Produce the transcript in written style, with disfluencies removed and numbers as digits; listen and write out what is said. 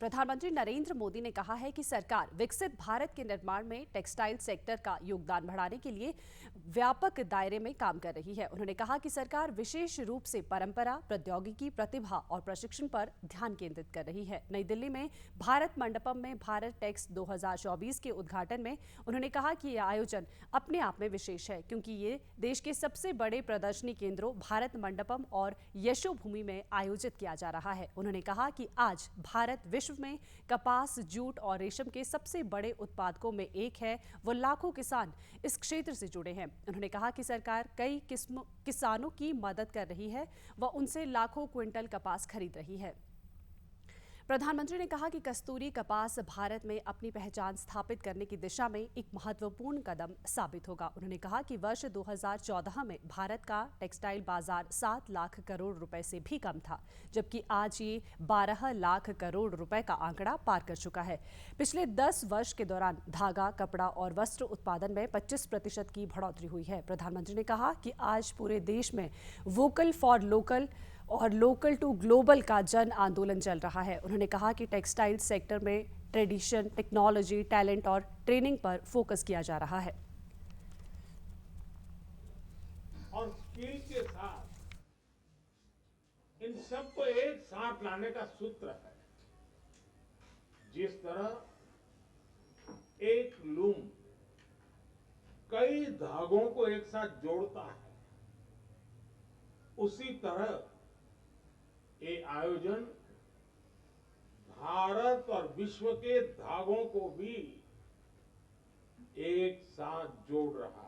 प्रधानमंत्री नरेंद्र मोदी ने कहा है कि सरकार विकसित भारत के निर्माण में टेक्सटाइल सेक्टर का योगदान बढ़ाने के लिए व्यापक दायरे में काम कर रही है। उन्होंने कहा कि सरकार विशेष रूप से परंपरा, प्रौद्योगिकी, प्रतिभा और प्रशिक्षण पर ध्यान केंद्रित कर रही है। नई दिल्ली में भारत मंडपम में भारत टेक्स 2024 के उद्घाटन में उन्होंने कहा कि यह आयोजन अपने आप में विशेष है, क्योंकि ये देश के सबसे बड़े प्रदर्शनी केंद्रों भारत मंडपम और यशोभूमि में आयोजित किया जा रहा है। उन्होंने कहा कि आज भारत विश्व में कपास, जूट और रेशम के सबसे बड़े उत्पादकों में एक है। वो लाखों किसान इस क्षेत्र से जुड़े हैं। उन्होंने कहा कि सरकार कई किसानों की मदद कर रही है व उनसे लाखों क्विंटल कपास खरीद रही है। प्रधानमंत्री ने कहा कि कस्तूरी कपास भारत में अपनी पहचान स्थापित करने की दिशा में एक महत्वपूर्ण कदम साबित होगा। उन्होंने कहा कि वर्ष 2014 में भारत का टेक्सटाइल बाजार 7 लाख करोड़ रुपए से भी कम था, जबकि आज ये 12 लाख करोड़ रुपए का आंकड़ा पार कर चुका है। पिछले 10 वर्ष के दौरान धागा, कपड़ा और वस्त्र उत्पादन में 25% की बढ़ोतरी हुई है। प्रधानमंत्री ने कहा कि आज पूरे देश में वोकल फॉर लोकल और लोकल टू ग्लोबल का जन आंदोलन चल रहा है। उन्होंने कहा कि टेक्सटाइल सेक्टर में ट्रेडिशन, टेक्नोलॉजी, टैलेंट और ट्रेनिंग पर फोकस किया जा रहा है। और स्किल के साथ इन सबको एक साथ लाने का सूत्र है। जिस तरह एक लूम कई धागों को एक साथ जोड़ता है, उसी तरह ये आयोजन भारत और विश्व के धागों को भी एक साथ जोड़ रहा है।